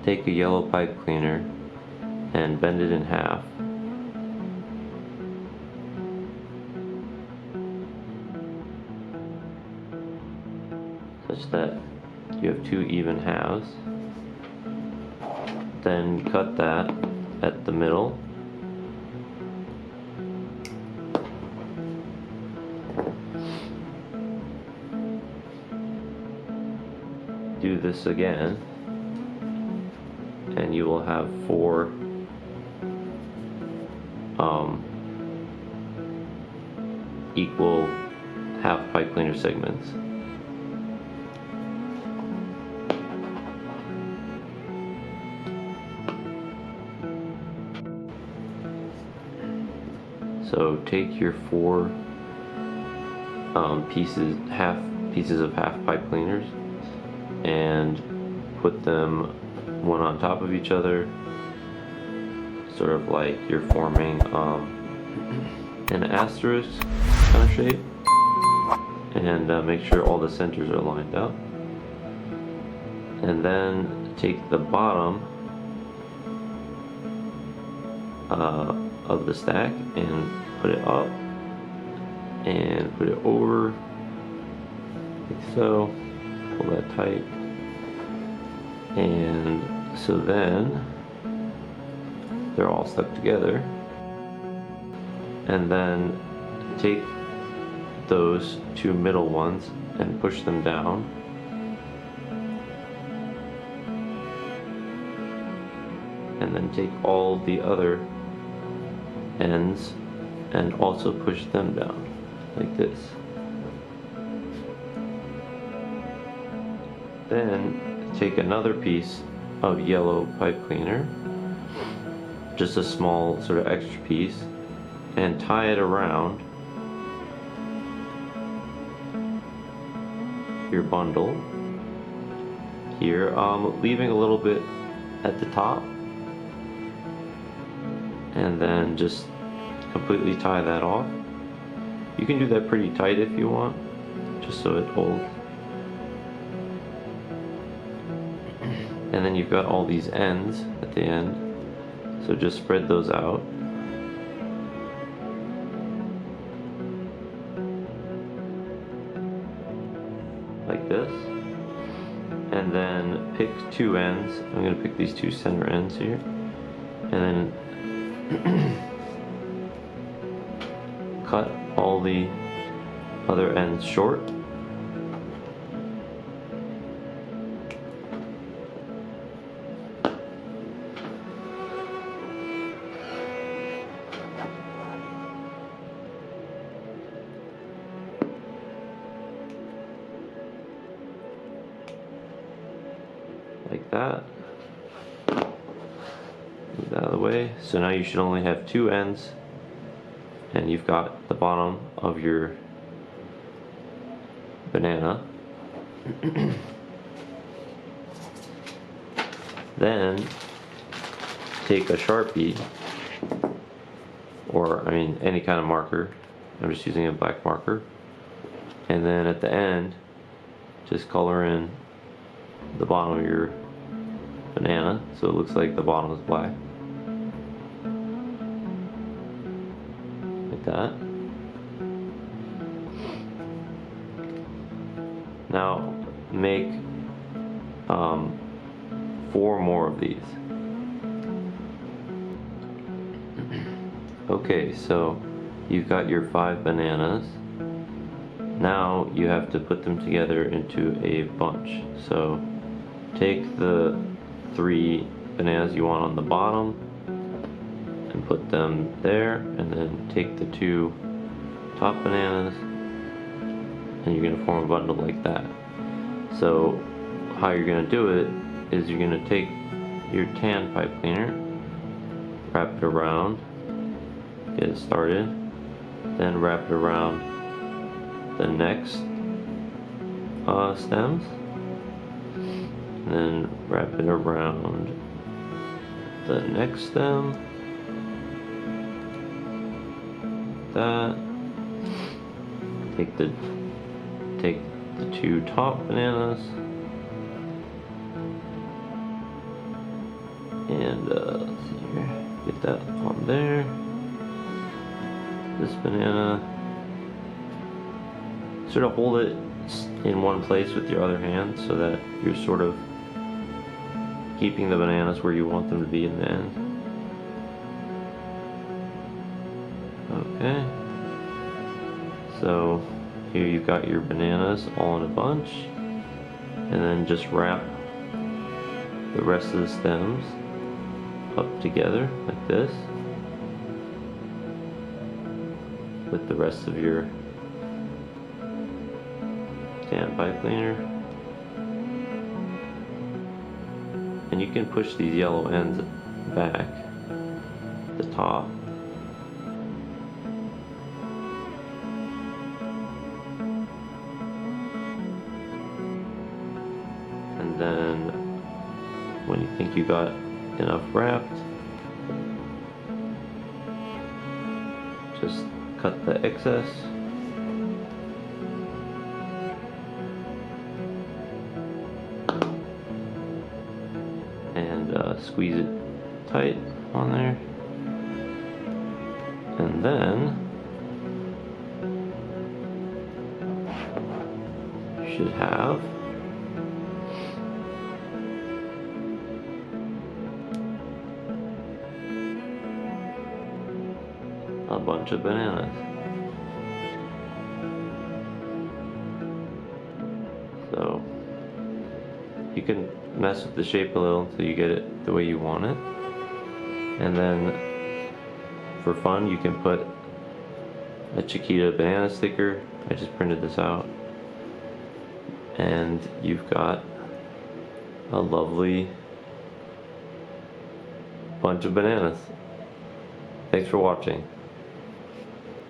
take a yellow pipe cleaner and bend it in half. Such that you have two even halves. Then cut that at the middle. Do this again, and you will have four equal half pipe cleaner segments. So take your four pieces of half pipe cleaners and put them one on top of each other, sort of like you're forming an asterisk kind of shape, and make sure all the centers are lined up. And then take the bottom of the stack and put it up and put it over like so. Pull that tight, and so then they're all stuck together. And then take those two middle ones and push them down, and then take all the other ends and also push them down like this. Then take another piece of yellow pipe cleaner, just a small sort of extra piece, and tie it around your bundle here, leaving a little bit at the top, and then just completely tie that off. You can do that pretty tight if you want, just so it holds. And then you've got all these ends at the end, so just spread those out. Like this. And then pick two ends. I'm going to pick these two center ends here. And then cut all the other ends short. Like that. Move that out of the way. So now you should only have two ends, and you've got the bottom of your banana. Then take a Sharpie, or any kind of marker. I'm just using a black marker. And then at the end, just color in the bottom of your banana so it looks like the bottom is black. Like that. Now make 4 more of these. Okay, so you've got your 5 bananas. Now you have to put them together into a bunch. So take the 3 bananas you want on the bottom and put them there, and then take the 2 top bananas and you're going to form a bundle like that. So how you're going to do it is you're going to take your tan pipe cleaner, wrap it around, get it started, then wrap it around the next stems, and then wrap it around the next stem, that. Take the 2 top bananas And let's see here, get that on there. This banana, sort of hold it in one place with your other hand so that you're sort of keeping the bananas where you want them to be in the end. Okay, so here you've got your bananas all in a bunch, and then just wrap the rest of the stems up together like this with the rest of your standpipe cleaner. And you can push these yellow ends back at the top. And then when you think you got enough wrapped, just cut the excess. And squeeze it tight on there. And then you should have a bunch of bananas. So you can mess with the shape a little until you get it the way you want it. And then for fun, you can put a Chiquita banana sticker. I just printed this out. And you've got a lovely bunch of bananas. Thanks for watching.